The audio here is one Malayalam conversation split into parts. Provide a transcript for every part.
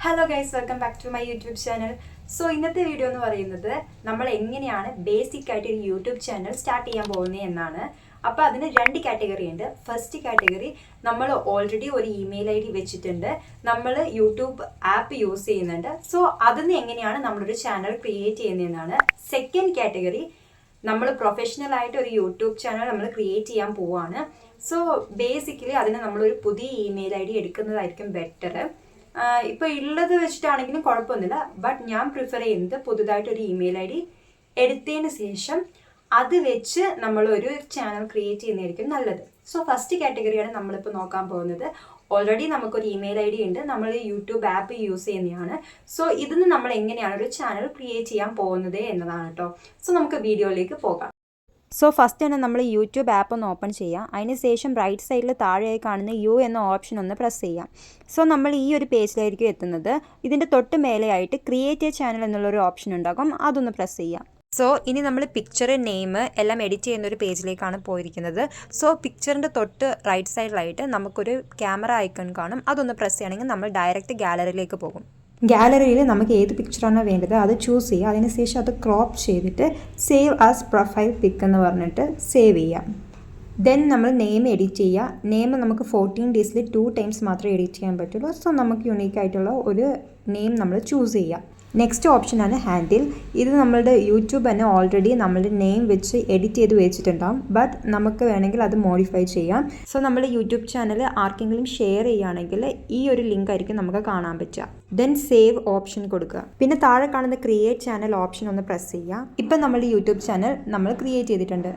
Hello guys, welcome back to my YouTube channel. So ഇന്നത്തെ വീഡിയോ എന്ന് പറയുന്നത് നമ്മൾ എങ്ങനെയാണ് ബേസിക് ആയിട്ട് ഒരു യൂട്യൂബ് ചാനൽ സ്റ്റാർട്ട് ചെയ്യാൻ പോകുന്നത് എന്നാണ്. അപ്പോൾ അതിന് രണ്ട് കാറ്റഗറി ഉണ്ട്. ഫസ്റ്റ് കാറ്റഗറി, നമ്മൾ ഓൾറെഡി ഒരു ഇമെയിൽ ID വെച്ചിട്ടുണ്ട്, നമ്മൾ യൂട്യൂബ് ആപ്പ് യൂസ് ചെയ്യുന്നുണ്ട്. സോ അതിന് എങ്ങനെയാണ് നമ്മളൊരു ചാനൽ ക്രിയേറ്റ് ചെയ്യുന്നതെന്നാണ്. സെക്കൻഡ് കാറ്റഗറി, നമ്മൾ പ്രൊഫഷണൽ ആയിട്ട് ഒരു യൂട്യൂബ് ചാനൽ നമ്മൾ ക്രിയേറ്റ് ചെയ്യാൻ പോവാണ്. സോ ബേസിക്കലി അതിന് നമ്മളൊരു പുതിയ ഇമെയിൽ ID എടുക്കുന്നതായിരിക്കും ബെറ്റർ. ഇപ്പോൾ ഉള്ളത് വെച്ചിട്ടാണെങ്കിലും കുഴപ്പമൊന്നുമില്ല, ബട്ട് ഞാൻ പ്രിഫർ ചെയ്യുന്നത് പുതുതായിട്ടൊരു ഇമെയിൽ ID എടുത്തതിന് ശേഷം അത് വെച്ച് നമ്മളൊരു ചാനൽ ക്രിയേറ്റ് ചെയ്യുന്നതായിരിക്കും നല്ലത്. സോ ഫസ്റ്റ് കാറ്റഗറിയാണ് നമ്മളിപ്പോൾ നോക്കാൻ പോകുന്നത്. ഓൾറെഡി നമുക്കൊരു ഇമെയിൽ ID ഉണ്ട്, നമ്മൾ യൂട്യൂബ് ആപ്പ് യൂസ് ചെയ്യുന്നതാണ്. സോ ഇതിന് നമ്മൾ എങ്ങനെയാണ് ഒരു ചാനൽ ക്രിയേറ്റ് ചെയ്യാൻ പോകുന്നത് എന്നതാണ് കേട്ടോ. സോ നമുക്ക് വീഡിയോയിലേക്ക് പോകാം. സോ ഫസ്റ്റ് തന്നെ നമ്മൾ യൂട്യൂബ് ആപ്പ് ഒന്ന് ഓപ്പൺ ചെയ്യാം. അതിന് ശേഷം റൈറ്റ് സൈഡിൽ താഴെയായി കാണുന്ന യു എന്ന ഓപ്ഷൻ ഒന്ന് പ്രസ് ചെയ്യാം. സോ നമ്മൾ ഈ ഒരു പേജിലായിരിക്കും എത്തുന്നത്. ഇതിൻ്റെ തൊട്ട് മേലെയായിട്ട് ക്രിയേറ്റ് എ ചാനൽ എന്നുള്ളൊരു ഓപ്ഷൻ ഉണ്ടാകും, അതൊന്ന് പ്രസ് ചെയ്യാം. സോ ഇനി നമ്മൾ പിക്ചർ, നെയിം എല്ലാം എഡിറ്റ് ചെയ്യുന്ന ഒരു പേജിലേക്കാണ് പോയിരിക്കുന്നത്. സോ പിക്ചറിൻ്റെ തൊട്ട് റൈറ്റ് സൈഡിലായിട്ട് നമുക്കൊരു ക്യാമറ ഐക്കൺ കാണും, അതൊന്ന് പ്രസ് ചെയ്യണമെങ്കിൽ നമ്മൾ ഡയറക്റ്റ് ഗാലറിയിലേക്ക് പോകും. ഗാലറിയിൽ നമുക്ക് ഏത് പിക്ചറാണോ വേണ്ടത് അത് ചൂസ് ചെയ്യുക. അതിനുശേഷം അത് ക്രോപ്പ് ചെയ്തിട്ട് സേവ് ആസ് പ്രൊഫൈൽ പിക്ക് എന്ന് പറഞ്ഞിട്ട് സേവ് ചെയ്യാം. ദെൻ നമ്മൾ നെയിം എഡിറ്റ് ചെയ്യുക. നെയിം നമുക്ക് 14 ഡേയ്സിൽ 2 ടൈംസ് മാത്രമേ എഡിറ്റ് ചെയ്യാൻ പറ്റുള്ളൂ. സോ നമുക്ക് യുണീക്കായിട്ടുള്ള ഒരു നെയിം നമ്മൾ ചൂസ് ചെയ്യുക. നെക്സ്റ്റ് ഓപ്ഷനാണ് ഹാൻഡിൽ. ഇത് നമ്മളുടെ യൂട്യൂബ് തന്നെ ഓൾറെഡി നമ്മളുടെ നെയിം വെച്ച് എഡിറ്റ് ചെയ്ത് വെച്ചിട്ടുണ്ടാകും, ബട്ട് നമുക്ക് വേണമെങ്കിൽ അത് മോഡിഫൈ ചെയ്യാം. സോ നമ്മൾ യൂട്യൂബ് ചാനൽ ആർക്കെങ്കിലും ഷെയർ ചെയ്യുകയാണെങ്കിൽ ഈ ഒരു ലിങ്ക് ആയിരിക്കും നമുക്ക് കാണാൻ പറ്റുക. ദെൻ സേവ് ഓപ്ഷൻ കൊടുക്കുക. പിന്നെ താഴെ കാണുന്ന ക്രിയേറ്റ് ചാനൽ ഓപ്ഷൻ ഒന്ന് പ്രസ് ചെയ്യുക. ഇപ്പം നമ്മളുടെ യൂട്യൂബ് ചാനൽ നമ്മൾ ക്രിയേറ്റ് ചെയ്തിട്ടുണ്ട്.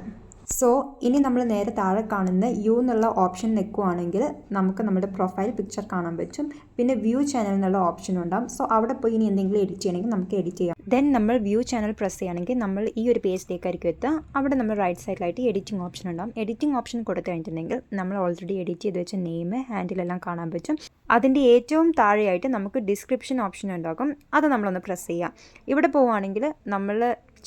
സോ ഇനി നമ്മൾ നേരെ താഴെ കാണുന്ന യു എന്നുള്ള ഓപ്ഷൻ നിൽക്കുകയാണെങ്കിൽ നമുക്ക് നമ്മുടെ പ്രൊഫൈൽ പിക്ചർ കാണാൻ പറ്റും. പിന്നെ വ്യൂ ചാനൽ എന്നുള്ള ഓപ്ഷൻ ഉണ്ടാകും. സോ അവിടെ പോയി ഇനി എന്തെങ്കിലും എഡിറ്റ് ചെയ്യണമെങ്കിൽ നമുക്ക് എഡിറ്റ് ചെയ്യാം. ദെൻ നമ്മൾ വ്യൂ ചാനൽ പ്രസ് ചെയ്യുകയാണെങ്കിൽ നമ്മൾ ഈ ഒരു പേജിലേക്കായിരിക്കും എത്തുക. അവിടെ നമ്മൾ റൈറ്റ് സൈഡിലായിട്ട് എഡിറ്റിംഗ് ഓപ്ഷൻ ഉണ്ടാകും. എഡിറ്റിംഗ് ഓപ്ഷൻ കൊടുത്തു കഴിഞ്ഞിട്ടുണ്ടെങ്കിൽ നമ്മൾ ഓൾറെഡി എഡിറ്റ് ചെയ്ത് വെച്ച നെയിം, ഹാൻഡിലെല്ലാം കാണാൻ പറ്റും. അതിൻ്റെ ഏറ്റവും താഴെയായിട്ട് നമുക്ക് ഡിസ്ക്രിപ്ഷൻ ഓപ്ഷൻ ഉണ്ടാകും, അത് നമ്മളൊന്ന് പ്രസ് ചെയ്യാം. ഇവിടെ പോവുകയാണെങ്കിൽ നമ്മൾ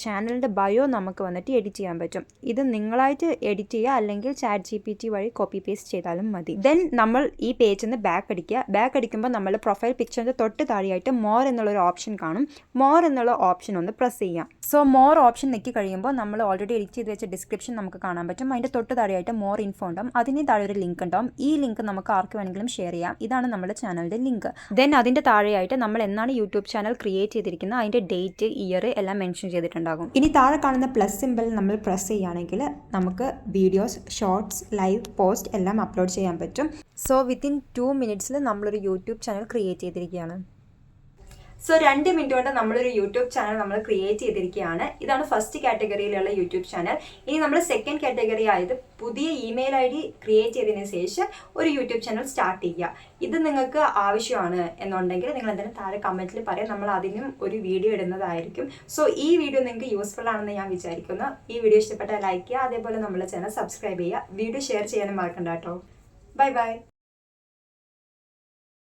ചാനലിൻ്റെ ബയോ നമുക്ക് വന്നിട്ട് എഡിറ്റ് ചെയ്യാൻ പറ്റും. ഇത് നിങ്ങളായിട്ട് എഡിറ്റ് ചെയ്യുക, അല്ലെങ്കിൽ ChatGPT വഴി കോപ്പി പേസ്റ്റ് ചെയ്താലും മതി. ദെൻ നമ്മൾ ഈ പേജിൽ നിന്ന് ബാക്ക് അടിക്കുക. ബാക്ക് അടിക്കുമ്പോൾ നമ്മൾ പ്രൊഫൈൽ പിക്ചറിൻ്റെ തൊട്ട് താഴെയായിട്ട് മോർ എന്നുള്ളൊരു ഓപ്ഷൻ കാണും. മോർ എന്നുള്ള ഓപ്ഷൻ ഒന്ന് പ്രസ് ചെയ്യാം. സോ മോർ ഓപ്ഷൻ നെക്കി കഴിയുമ്പോൾ നമ്മൾ ഓൾറെഡി എഡിറ്റ് ചെയ്ത് വെച്ച ഡിസ്ക്രിപ്ഷൻ നമുക്ക് കാണാൻ പറ്റും. അതിൻ്റെ തൊട്ട് താഴെയായിട്ട് മോർ ഇൻഫോ ഉണ്ടാവും. അതിന് താഴെ ഒരു ലിങ്ക് ഉണ്ടാവും. ഈ ലിങ്ക് നമുക്ക് ആർക്ക് വേണമെങ്കിലും ഷെയർ ചെയ്യാം. ഇതാണ് നമ്മുടെ ചാനലിൻ്റെ ലിങ്ക്. ദെൻ അതിൻ്റെ താഴെയായിട്ട് നമ്മൾ എന്നാണ് യൂട്യൂബ് ചാനൽ ക്രിയേറ്റ് ചെയ്തിരിക്കുന്നത് അതിൻ്റെ ഡേറ്റ്, ഇയർ എല്ലാം മെൻഷൻ ചെയ്തിട്ടുണ്ട്. ഇനി താഴെ കാണുന്ന പ്ലസ് സിമ്പിൾ നമ്മൾ പ്രസ് ചെയ്യുകയാണെങ്കിൽ നമുക്ക് വീഡിയോസ്, ഷോർട്സ്, ലൈവ്, പോസ്റ്റ് എല്ലാം അപ്ലോഡ് ചെയ്യാൻ പറ്റും. സോ വിത്തിൻ 2 മിനിറ്റ്സിൽ നമ്മളൊരു യൂട്യൂബ് ചാനൽ ക്രിയേറ്റ് ചെയ്തിരിക്കുകയാണ്. സോ 2 മിനിറ്റ് കൊണ്ട് നമ്മളൊരു യൂട്യൂബ് ചാനൽ നമ്മൾ ക്രിയേറ്റ് ചെയ്തിരിക്കുകയാണ്. ഇതാണ് ഫസ്റ്റ് കാറ്റഗറിയിലുള്ള യൂട്യൂബ് ചാനൽ. ഇനി നമ്മൾ സെക്കൻഡ് കാറ്റഗറി ആയത് പുതിയ ഇമെയിൽ ID ക്രിയേറ്റ് ചെയ്തതിന് ശേഷം ഒരു യൂട്യൂബ് ചാനൽ സ്റ്റാർട്ട് ചെയ്യുക. ഇത് നിങ്ങൾക്ക് ആവശ്യമാണ് എന്നുണ്ടെങ്കിൽ നിങ്ങൾ എന്തെങ്കിലും താഴെ കമൻറ്റിൽ പറയാം, നമ്മൾ അതിനും ഒരു വീഡിയോ ഇടുന്നതായിരിക്കും. സോ ഈ വീഡിയോ നിങ്ങൾക്ക് യൂസ്ഫുൾ ആണെന്ന് ഞാൻ വിചാരിക്കുന്നു. ഈ വീഡിയോ ഇഷ്ടപ്പെട്ടാൽ ലൈക്ക് ചെയ്യുക, അതേപോലെ നമ്മുടെ ചാനൽ സബ്സ്ക്രൈബ് ചെയ്യുക. വീഡിയോ ഷെയർ ചെയ്യാനും മറക്കണ്ട കേട്ടോ. Bye bye.